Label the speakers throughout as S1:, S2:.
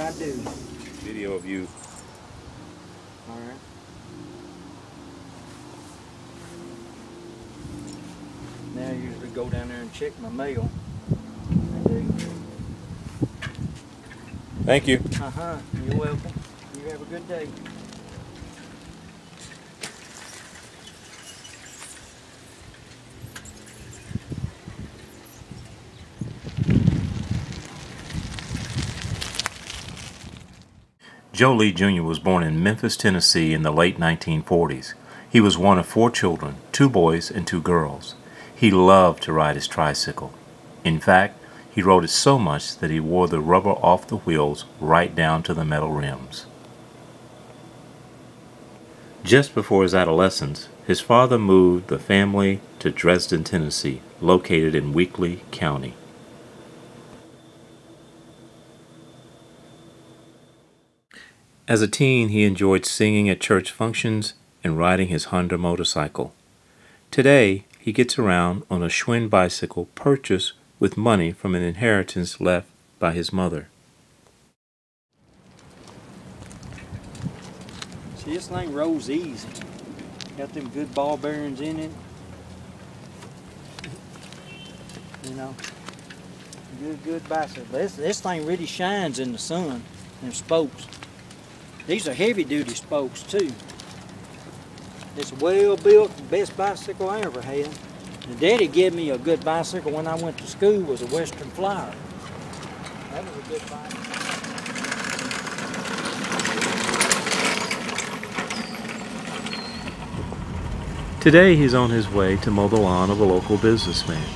S1: I do.
S2: Video of you.
S1: All right. Now I usually go down there and check my mail. I do.
S2: Thank you.
S1: Uh-huh. You're welcome. You have a good day.
S2: Joe Lee Jr. was born in Memphis, Tennessee in the late 1940s. He was one of 4 children, 2 boys and 2 girls. He loved to ride his tricycle. In fact, he rode it so much that he wore the rubber off the wheels right down to the metal rims. Just before his adolescence, his father moved the family to Dresden, Tennessee, located in Weakley County. As a teen, he enjoyed singing at church functions and riding his Honda motorcycle. Today, he gets around on a Schwinn bicycle purchased with money from an inheritance left by his mother.
S1: See, this thing rolls easy. Got them good ball bearings in it. You know, good bicycle. This thing really shines in the sun. Them spokes. These are heavy-duty spokes too. It's well built, the best bicycle I ever had. And Daddy gave me a good bicycle when I went to school. Was a Western Flyer. That was a good bicycle.
S2: Today he's on his way to mow the lawn of a local businessman.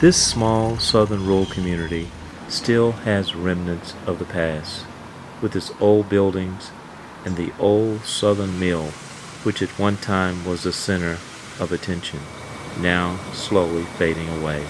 S2: This small southern rural community still has remnants of the past, with its old buildings and the old southern mill, which at one time was the center of attention, now slowly fading away.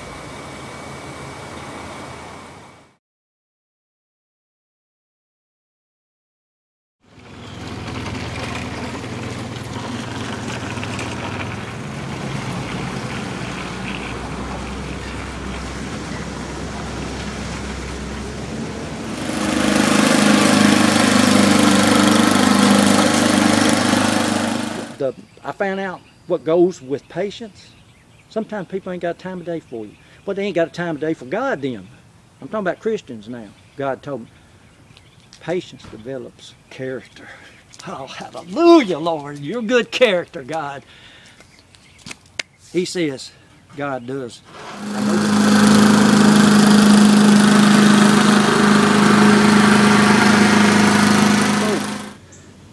S1: I found out what goes with patience. Sometimes people ain't got time of day for you. But they ain't got a time of day for God then. I'm talking about Christians now. God told me, patience develops character. Oh, hallelujah, Lord. You're good character, God. He says, God does.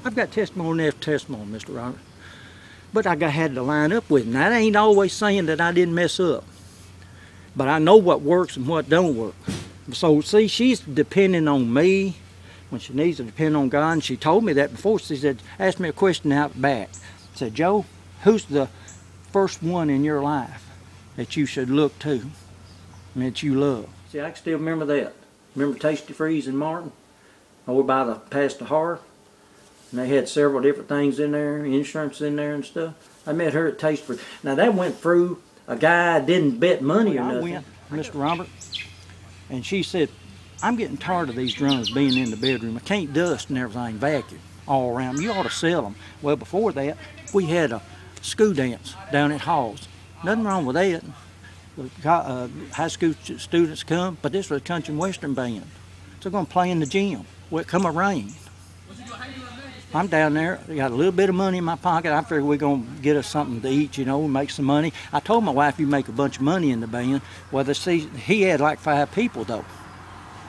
S1: I've got testimony after testimony, Mr. Robert. But I had to line up with it. Now, that ain't always saying that I didn't mess up. But I know what works and what don't work. So, see, she's depending on me when she needs to depend on God. And she told me that before. She said, asked me a question out back. Said, Joe, who's the first one in your life that you should look to and that you love? See, I can still remember that. Remember Tasty Freeze in Martin? Over by the past the hearth? And they had several different things in there, insurance in there and stuff. I met her at Taste Freeze. Now that went through a guy didn't bet money or nothing. I went, Mr. Robert, and she said, I'm getting tired of these drums being in the bedroom. I can't dust and everything vacuum all around. You ought to sell them. Well, before that, we had a school dance down at Hall's. Nothing wrong with that. The high school students come, but this was a country and western band. So they're going to play in the gym. Well, it come a rain. I'm down there, I got a little bit of money in my pocket. I figured we're going to get us something to eat, you know, make some money. I told my wife, you make a bunch of money in the band. Well, he had like 5 people, though.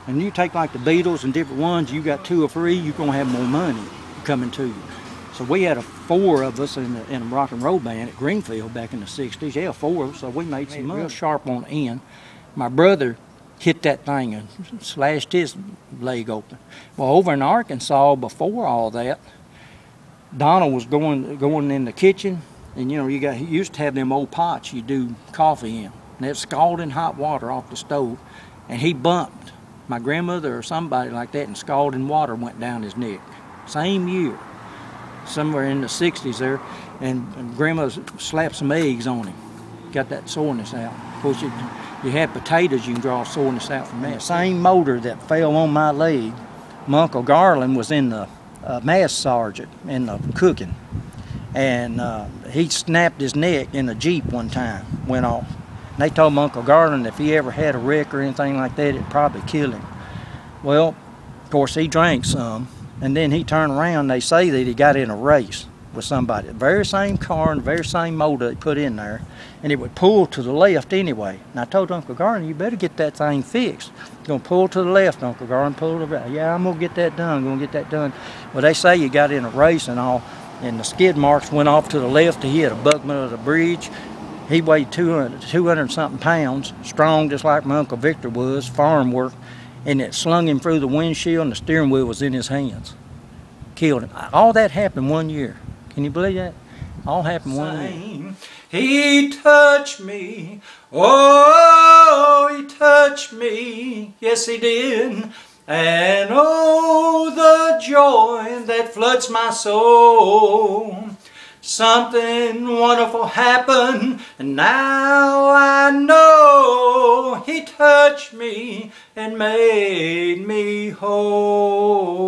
S1: And you take like the Beatles and different ones, you got 2 or 3, you're going to have more money coming to you. So we had 4 of us in a rock and roll band at Greenfield back in the 60s. Yeah, 4 of us, so we made some money. Real sharp on the end. My brother hit that thing and slashed his leg open. Well, over in Arkansas, before all that, Donald was going in the kitchen, and you know, you used to have them old pots you do coffee in. And that's scalding hot water off the stove, and he bumped my grandmother or somebody like that, and scalding water went down his neck. Same year, somewhere in the 60s there, and Grandma slapped some eggs on him, got that soreness out. Of course, you have potatoes, you can draw soreness out from that. Same motor that fell on my leg my Uncle Garland was in the mass sergeant in the cooking, and he snapped his neck in a Jeep one time, went off. And they told my Uncle Garland if he ever had a wreck or anything like that, it'd probably kill him. Well, of course, he drank some, and then he turned around. They say that he got in a race with somebody, the very same car and the very same motor they put in there, and it would pull to the left anyway. And I told Uncle Garland, you better get that thing fixed. It's going to pull to the left, Uncle Garland, pull to the right. Yeah, I'm going to get that done, I'm going to get that done. Well, they say you got in a race and all, and the skid marks went off to the left. He hit a abutment of the bridge. He weighed 200 something pounds, strong just like my Uncle Victor was, farm work, and it slung him through the windshield, and the steering wheel was in his hands. Killed him. All that happened 1 year. Can you believe that? All happened 1 year. He touched me, oh, he touched me, yes he did. And oh, the joy that floods my soul. Something wonderful happened, and now I know he touched me and made me whole.